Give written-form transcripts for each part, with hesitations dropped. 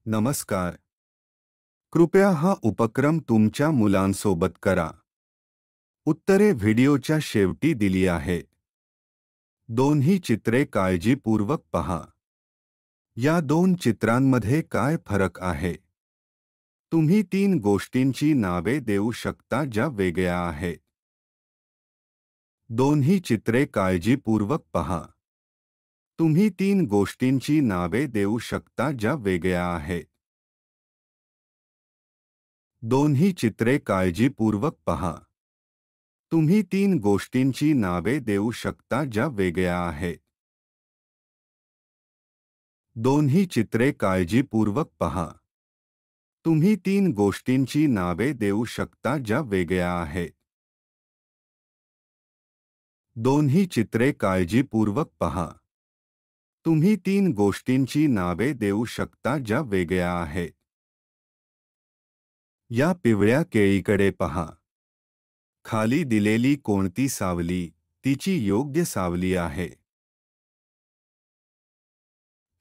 नमस्कार. कृपया हा उपक्रम तुमच्या मुलांसोबत करा. उत्तरे व्हिडिओच्या शेवटी दिली आहेत. दोन्ही चित्रे काळजीपूर्वक पहा. या दोन चित्रांमध्ये काय फरक आहे? तुम्ही तीन गोष्टींची नावे देऊ शकता ज्या वेगळ्या आहेत. दोन्ही चित्रे काळजीपूर्वक पहा. तुम्ही तीन गोष्टींची नावे देऊ शकता ज्या वेगळ्या आहेत. दोन्ही चित्रे काळजीपूर्वक पहा. तुम्ही तीन गोष्टींची नावे देऊ शकता ज्या वेगळ्या आहेत. दोन्ही चित्रे काळजीपूर्वक पहा. तुम्ही तीन गोष्टींची नावे देऊ शकता ज्या वेगळ्या आहेत. दोन्ही चित्रे काळजीपूर्वक पहा. तुम्ही तीन गोष्टींची नावे देऊ शकता ज्या वेगळ्या आहेत. या पिवळ्या केळीकडे पहा. खाली दिलेली कोणती सावली तिची योग्य सावली आहे?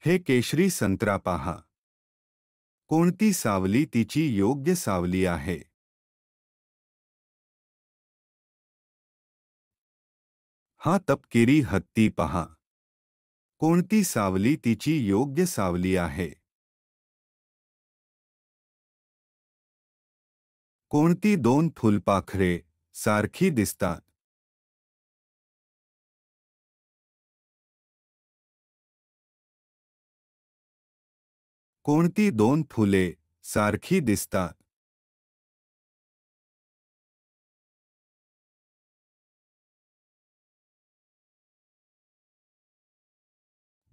हे केशरी संत्रा पहा. कोणती सावली तिची योग्य सावली आहे? हा तपकिरी हत्ती पहा. कोणती सावली तिची योग्य सावली आहे? कोणती दोन फुलपाखरे सारखी दिसतात? कोणती दोन फुले सारखी दिसतात?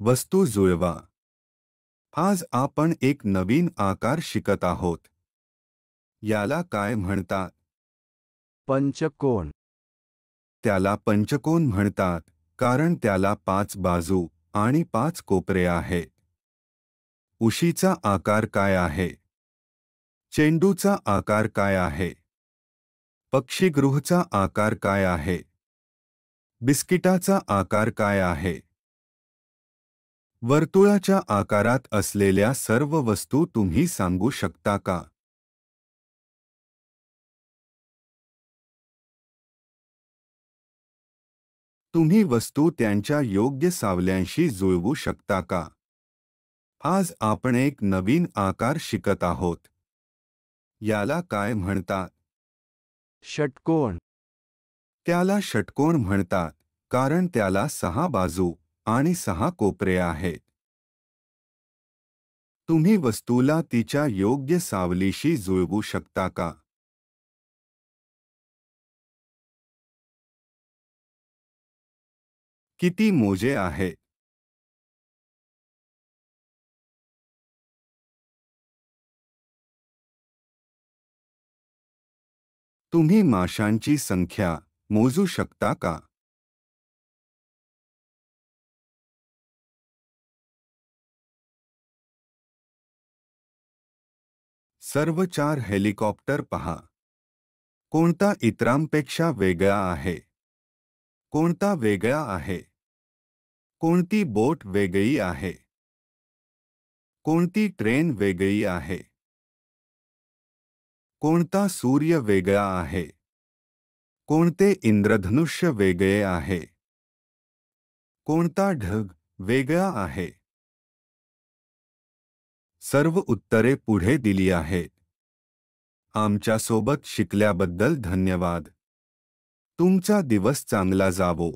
वस्तू जुळवा. आज आपण एक नवीन आकार शिकत आहोत. याला काय म्हणतात? पंचकोन. त्याला पंचकोन म्हणतात कारण त्याला 5 बाजू आणि 5 कोपरे आहेत. उशीचा आकार काय आहे? चेंडूचा आकार काय आहे? पक्षीगृहाचा आकार काय आहे? बिस्किटाचा आकार काय आहे? वर्तुळाच्या आकारात असलेल्या सर्व वस्तू तुम्ही सांगू शकता का? तुम्ही वस्तू त्यांच्या योग्य सावल्यांशी जुळवू शकता का? आज आपण एक नवीन आकार शिकत आहोत. याला काय म्हणतात? षटकोन. त्याला षटकोन म्हणतात कारण त्याला 6 बाजू आणि 6 कोपरे आहेत. तुम्ही वस्तूला तिच्या योग्य सावलीशी जुळवू शकता का? किती मोजे आहेत? तुम्ही माशांची संख्या मोजू शकता का? सर्व 4 हेलिकॉप्टर पहा. कोणता इतरांपेक्षा वेगळा आहे? कोणता वेगळा आहे? कोणती बोट वेगळी आहे? कोणती ट्रेन वेगळी आहे? कोणता सूर्य वेगळा आहे? कोणते इंद्रधनुष्य वेगळे आहे? कोणता ढग वेगळा आहे? सर्व उत्तरे पुढे दिली आहेत. आमच्यासोबत शिकल्याबद्दल धन्यवाद. तुमचा दिवस चांगला जावो.